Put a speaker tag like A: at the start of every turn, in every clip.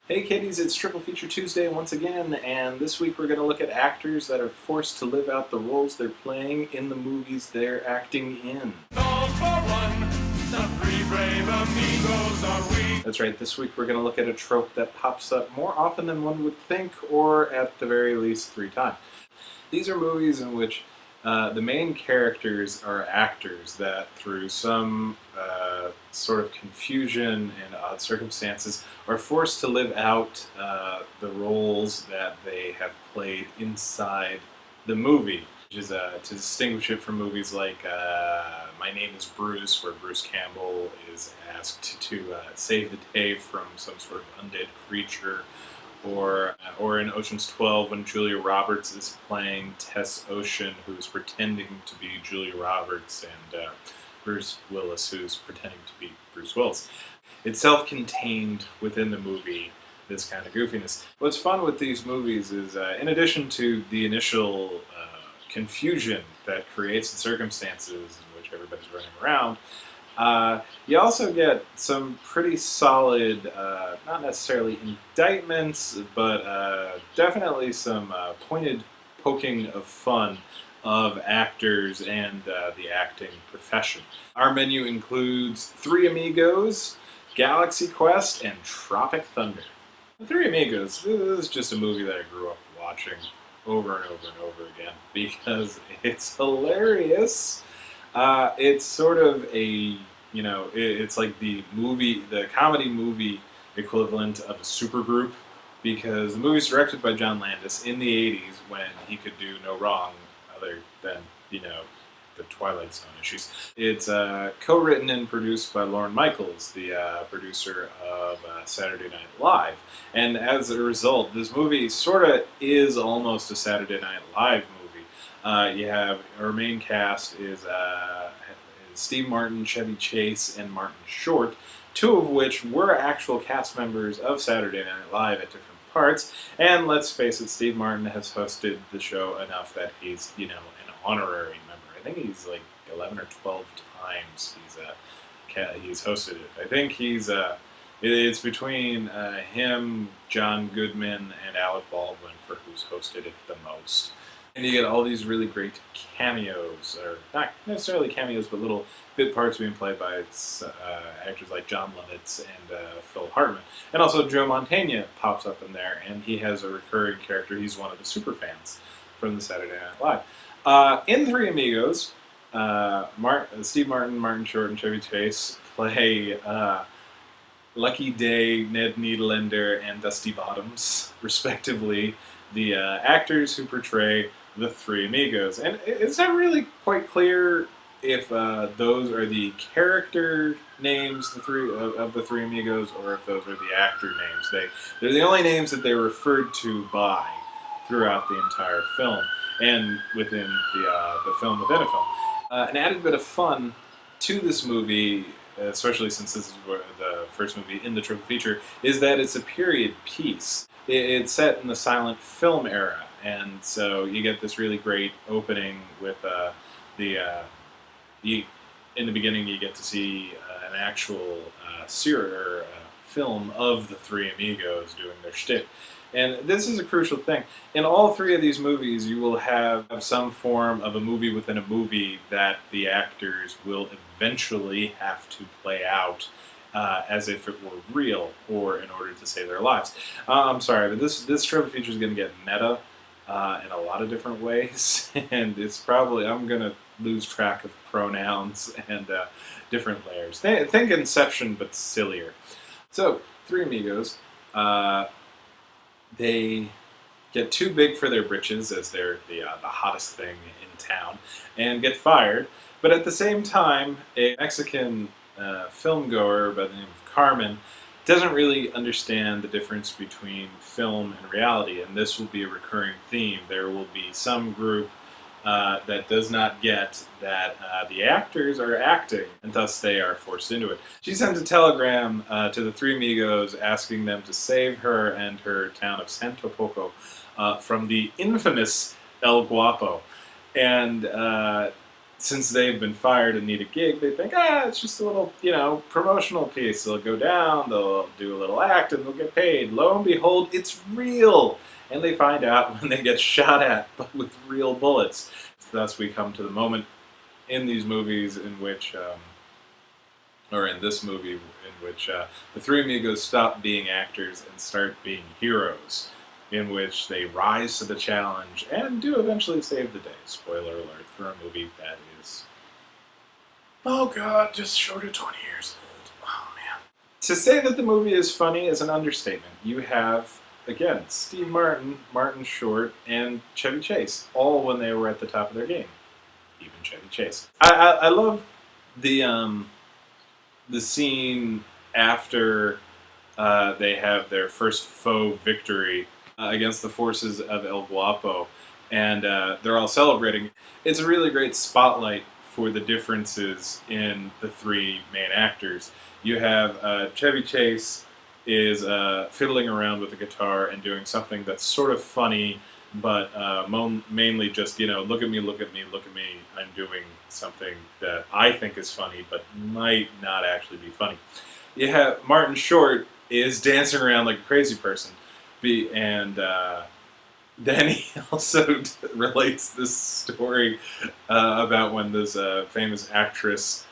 A: Hey kiddies, it's Triple Feature Tuesday once again, and this week we're going to look at actors that are forced to live out the roles they're playing in the movies they're acting in.
B: All for one, the three brave amigos are we.
A: That's right, this week we're going to look at a trope that pops up more often than one would think, or at the very least 3 times. These are movies in which the main characters are actors that, through some sort of confusion and odd circumstances, are forced to live out the roles that they have played inside the movie, which is to distinguish it from movies like My Name is Bruce, where Bruce Campbell is asked to save the day from some sort of undead creature, or in Ocean's 12 when Julia Roberts is playing Tess Ocean, who's pretending to be Julia Roberts, and Bruce Willis, who's pretending to be Bruce Willis. It's self-contained within the movie, this kind of goofiness. What's fun with these movies is, in addition to the initial confusion that creates the circumstances in which everybody's running around, you also get some pretty solid, not necessarily indictments, but definitely some pointed poking of fun of actors and the acting profession. Our menu includes Three Amigos, Galaxy Quest, and Tropic Thunder. Three Amigos, this is just a movie that I grew up watching over and over and over again because it's hilarious. It's sort of a, it's like the comedy movie equivalent of a supergroup, because the movie's directed by John Landis in the 80s when he could do no wrong other than, the Twilight Zone issues. It's co-written and produced by Lorne Michaels, the producer of Saturday Night Live. And as a result, this movie sort of is almost a Saturday Night Live movie. You have, our main cast is Steve Martin, Chevy Chase, and Martin Short, 2 of which were actual cast members of Saturday Night Live at different parts. And let's face it, Steve Martin has hosted the show enough that he's, an honorary member. I think he's like 11 or 12 times he's hosted it. I think it's between him, John Goodman, and Alec Baldwin for who's hosted it the most. And you get all these really great cameos, or not necessarily cameos, but little bit parts being played by actors like John Lovitz and Phil Hartman. And also Joe Mantegna pops up in there, and he has a recurring character. He's one of the super fans from the Saturday Night Live. In Three Amigos, Steve Martin, Martin Short, and Chevy Chase play Lucky Day, Ned Niederlander, and Dusty Bottoms, respectively, the actors who portray the Three Amigos. And it's not really quite clear if those are the character names of the Three Amigos, or if those are the actor names. They're the only names that they're referred to by throughout the entire film, and within the film within a film. An added bit of fun to this movie, especially since this is the first movie in the triple feature, is that it's a period piece. It's set in the silent film era, and so you get this really great opening with in the beginning you get to see an actual film of the Three Amigos doing their shtick. And this is a crucial thing. In all 3 of these movies, you will have some form of a movie within a movie that the actors will eventually have to play out as if it were real, or in order to save their lives. I'm sorry, but this triple feature is going to get meta in a lot of different ways, and it's probably, I'm going to lose track of pronouns and different layers. Think Inception, but sillier. So, Three Amigos, they get too big for their britches, as they're the hottest thing in town, and get fired. But at the same time, a Mexican film goer by the name of Carmen doesn't really understand the difference between film and reality, and this will be a recurring theme. There will be some group that does not get that the actors are acting, and thus they are forced into it. She sends a telegram to the Three Amigos asking them to save her and her town of Santo Poco from the infamous El Guapo. And since they've been fired and need a gig, they think, it's just a little, promotional piece. They'll go down, they'll do a little act, and they'll get paid. Lo and behold, it's real! And they find out when they get shot at, but with real bullets. Thus, we come to the moment in these movies in which, or in this movie, in which the three amigos stop being actors and start being heroes, in which they rise to the challenge and do eventually save the day. Spoiler alert for a movie that is, oh god, just short of 20 years old. Oh man. To say that the movie is funny is an understatement. You have, again, Steve Martin, Martin Short, and Chevy Chase, all when they were at the top of their game. Even Chevy Chase. I love the scene after they have their first faux victory against the forces of El Guapo, and they're all celebrating. It's a really great spotlight for the differences in the three main actors. You have Chevy Chase is fiddling around with the guitar and doing something that's sort of funny, but mainly just, look at me, look at me, look at me. I'm doing something that I think is funny, but might not actually be funny. You have Martin Short is dancing around like a crazy person, and then he also relates this story about when this famous actress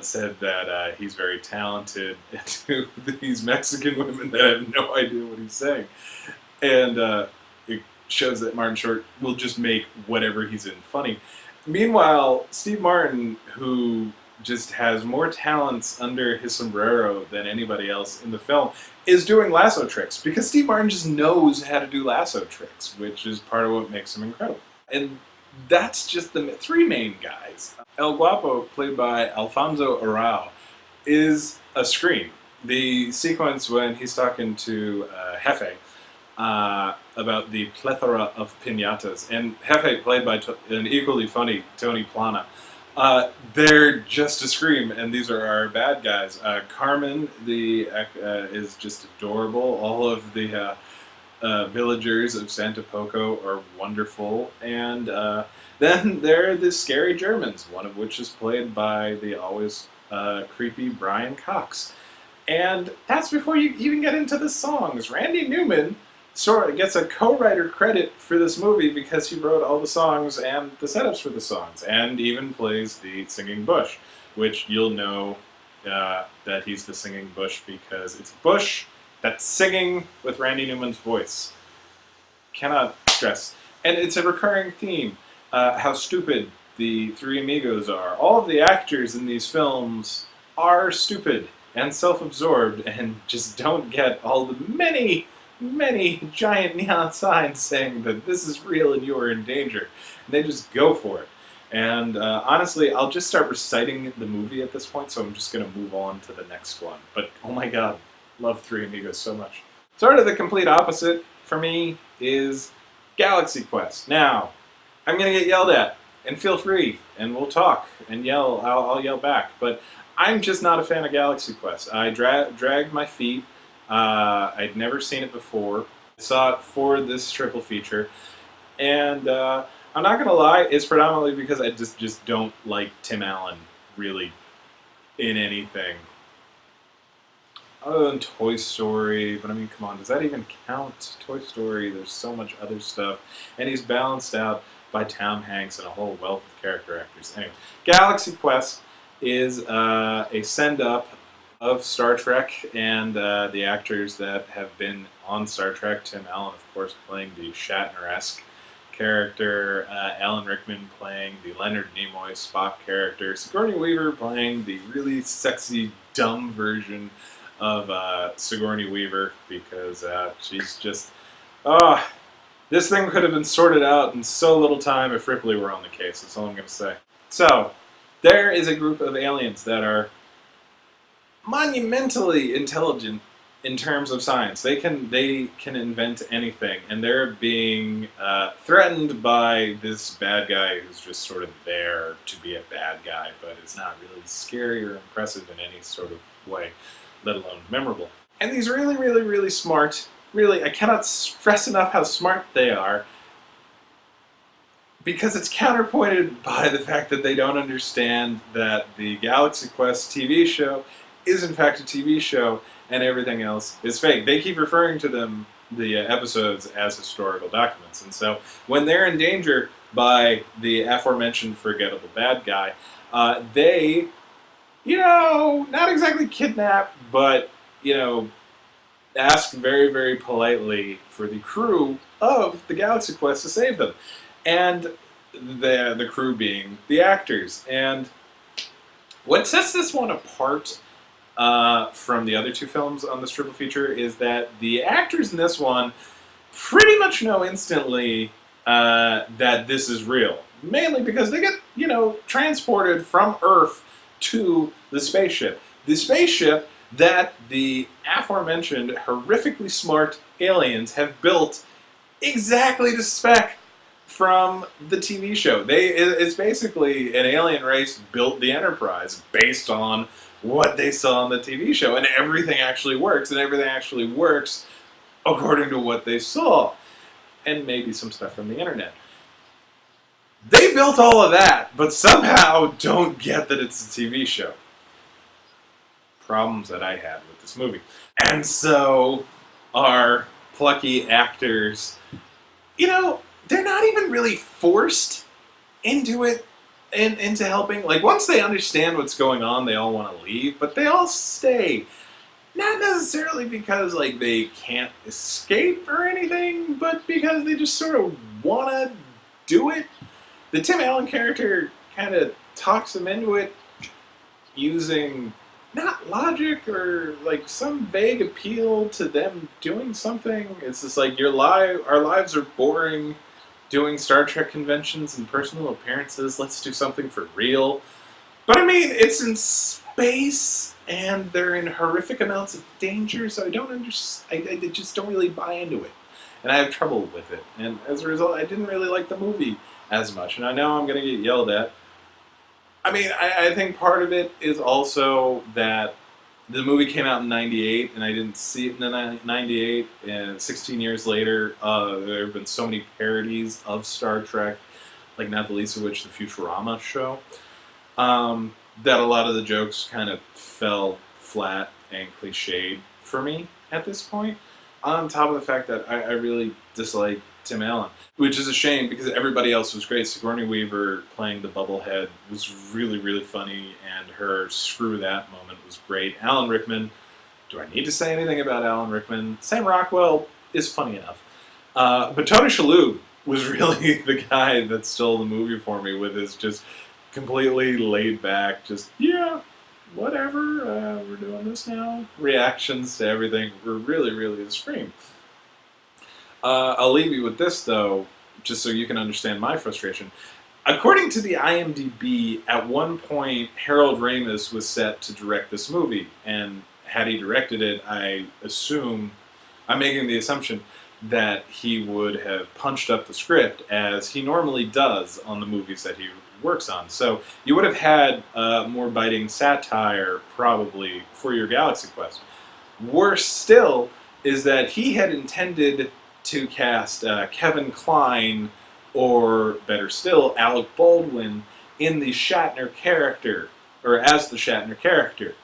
A: said that he's very talented to these Mexican women that have no idea what he's saying. And it shows that Martin Short will just make whatever he's in funny. Meanwhile, Steve Martin, who just has more talents under his sombrero than anybody else in the film, is doing lasso tricks, because Steve Martin just knows how to do lasso tricks, which is part of what makes him incredible. And that's just the three main guys. El Guapo, played by Alfonso Arau, is a scream. The sequence when he's talking to Jefe about the plethora of piñatas, and Jefe, played by an equally funny Tony Plana, they're just a scream, and these are our bad guys. Carmen is just adorable. All of the villagers of Santa Poco are wonderful, and then there are the scary Germans, one of which is played by the always creepy Brian Cox. And that's before you even get into the songs. Randy Newman sort of gets a co-writer credit for this movie because he wrote all the songs and the setups for the songs, and even plays the singing bush, which you'll know that he's the singing bush because it's Bush that's singing with Randy Newman's voice. Cannot stress. And it's a recurring theme, how stupid the three amigos are. All of the actors in these films are stupid and self-absorbed and just don't get all the many giant neon signs saying that this is real and you are in danger. And they just go for it. And honestly, I'll just start reciting the movie at this point, so I'm just going to move on to the next one. But oh my god, love Three Amigos so much. Sort of the complete opposite for me is Galaxy Quest. Now, I'm going to get yelled at, and feel free, and we'll talk and yell. I'll yell back. But I'm just not a fan of Galaxy Quest. I dragged my feet. I'd never seen it before. I saw it for this triple feature, and I'm not gonna lie, it's predominantly because I just don't like Tim Allen really in anything other than Toy Story. But I mean, come on, does that even count? Toy Story, there's so much other stuff, and he's balanced out by Tom Hanks and a whole wealth of character actors. Anyway, Galaxy Quest is a send-up of Star Trek and the actors that have been on Star Trek. Tim Allen, of course, playing the Shatner-esque character, Alan Rickman playing the Leonard Nimoy Spock character, Sigourney Weaver playing the really sexy, dumb version of Sigourney Weaver, because she's just, this thing could have been sorted out in so little time if Ripley were on the case. That's all I'm going to say. So, there is a group of aliens that are monumentally intelligent in terms of science. They can invent anything, and they're being threatened by this bad guy who's just sort of there to be a bad guy, but it's not really scary or impressive in any sort of way, let alone memorable. And these really smart, really, I cannot stress enough how smart they are, because it's counterpointed by the fact that they don't understand that the Galaxy Quest TV show is in fact a TV show and everything else is fake. They keep referring to them, the episodes, as historical documents. And so when they're in danger by the aforementioned forgettable bad guy, they, not exactly kidnap, but, ask very, very politely for the crew of the Galaxy Quest to save them. And the crew being the actors. And what sets this one apart from the other two films on this triple feature is that the actors in this one pretty much know instantly that this is real. Mainly because they get, transported from Earth to the spaceship. The spaceship that the aforementioned horrifically smart aliens have built exactly to spec from the TV show. It's basically an alien race built the Enterprise based on what they saw on the TV show, and everything actually works, according to what they saw, and maybe some stuff from the internet. They built all of that, but somehow don't get that it's a TV show. Problems that I had with this movie. And so our plucky actors, they're not even really forced into it and into helping. Like, once they understand what's going on, they all want to leave, but they all stay. Not necessarily because, they can't escape or anything, but because they just sort of want to do it. The Tim Allen character kind of talks them into it using not logic or some vague appeal to them doing something. It's just our lives are boring doing Star Trek conventions and personal appearances. Let's do something for real. But it's in space and they're in horrific amounts of danger, so I just don't really buy into it. And I have trouble with it. And as a result, I didn't really like the movie as much. And I know I'm going to get yelled at. I think part of it is also that the movie came out in 98, and I didn't see it in 98, and 16 years later, there have been so many parodies of Star Trek, not the least of which the Futurama show, that a lot of the jokes kind of fell flat and cliched for me at this point, on top of the fact that I really dislike Tim Allen, which is a shame because everybody else was great. Sigourney Weaver playing the Bubblehead was really, really funny, and her screw that moment was great. Alan Rickman, do I need to say anything about Alan Rickman? Sam Rockwell is funny enough. But Tony Shalhoub was really the guy that stole the movie for me with his just completely laid back, just, whatever, we're doing this now. Reactions to everything were really, really the scream. I'll leave you with this, though, just so you can understand my frustration. According to the IMDb, at one point, Harold Ramis was set to direct this movie, and had he directed it, I'm making the assumption that he would have punched up the script, as he normally does on the movies that he works on. So you would have had more biting satire, probably, for your Galaxy Quest. Worse still is that he had intended to cast Kevin Kline, or better still, Alec Baldwin, in the Shatner character, or as the Shatner character.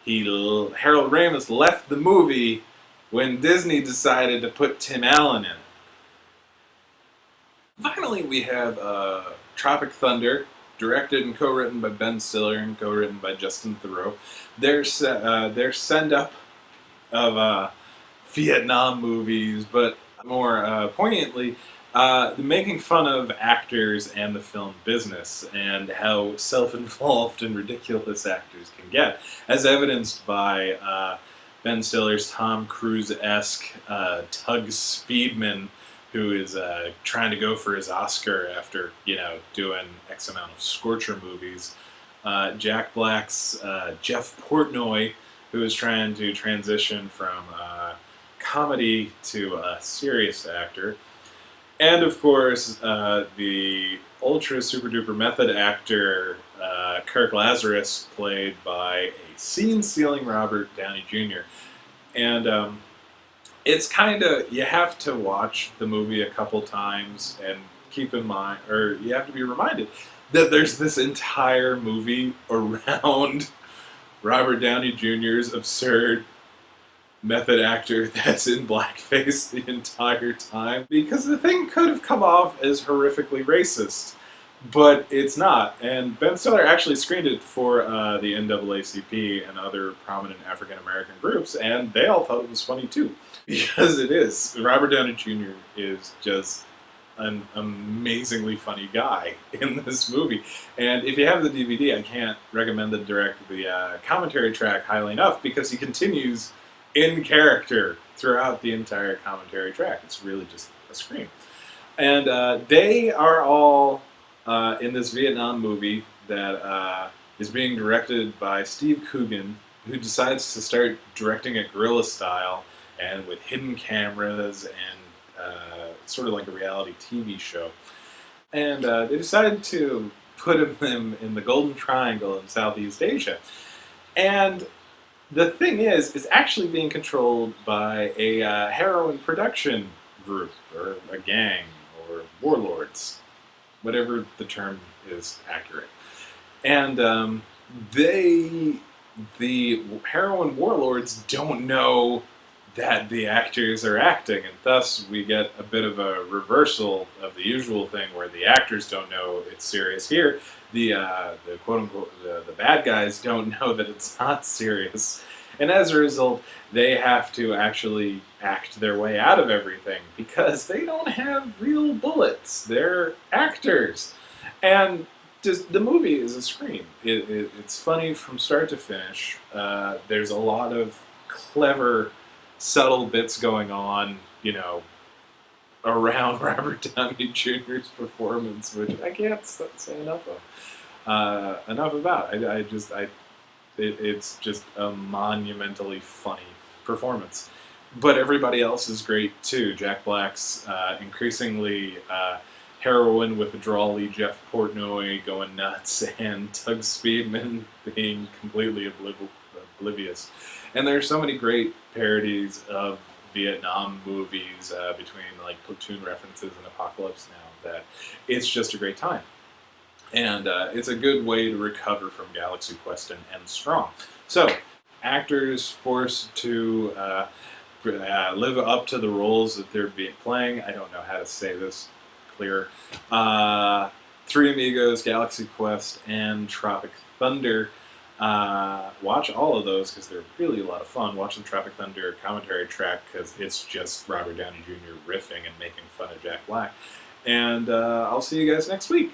A: Harold Ramis left the movie when Disney decided to put Tim Allen in it. Finally, we have Tropic Thunder, directed and co-written by Ben Stiller and co-written by Justin Theroux. Their send-up of Vietnam movies, but more poignantly, making fun of actors and the film business and how self-involved and ridiculous actors can get, as evidenced by Ben Stiller's Tom Cruise-esque Tug Speedman, who is trying to go for his Oscar after, doing X amount of Scorcher movies. Jack Black's Jeff Portnoy, who is trying to transition from comedy to a serious actor. And, of course, the ultra super duper method actor Kirk Lazarus, played by a scene-stealing Robert Downey Jr. And it's kind of, you have to watch the movie a couple times and keep in mind, or you have to be reminded, that there's this entire movie around Robert Downey Jr.'s absurd method actor that's in blackface the entire time. Because the thing could have come off as horrifically racist, but it's not. And Ben Stiller actually screened it for the NAACP and other prominent African American groups, and they all thought it was funny too. Because it is. Robert Downey Jr. is just an amazingly funny guy in this movie. And if you have the DVD, I can't recommend the commentary track highly enough, because he continues in character throughout the entire commentary track. It's really just a scream. And they are all in this Vietnam movie that is being directed by Steve Coogan, who decides to start directing it guerrilla style and with hidden cameras and sort of like a reality TV show. And they decided to put them in the Golden Triangle in Southeast Asia. And the thing is, it's actually being controlled by a heroin production group, or a gang, or warlords, whatever the term is accurate. And the heroin warlords don't know that the actors are acting, and thus we get a bit of a reversal of the usual thing where the actors don't know it's serious. Here, the quote-unquote, the bad guys don't know that it's not serious, and as a result, they have to actually act their way out of everything, because they don't have real bullets. They're actors. And just the movie is a scream. It's funny from start to finish. There's a lot of clever, subtle bits going on, around Robert Downey Jr.'s performance, which I can't say enough about. It's just a monumentally funny performance. But everybody else is great too. Jack Black's increasingly heroin withdrawal-y Jeff Portnoy going nuts, and Doug Speedman being completely oblivious. And there are so many great parodies of Vietnam movies between like Platoon references and Apocalypse Now that it's just a great time. And it's a good way to recover from Galaxy Quest and end strong. So, actors forced to live up to the roles that they're playing. I don't know how to say this clearer. Three Amigos, Galaxy Quest, and Tropic Thunder. Watch all of those because they're really a lot of fun. Watch the Tropic Thunder commentary track because it's just Robert Downey Jr. riffing and making fun of Jack Black. And I'll see you guys next week.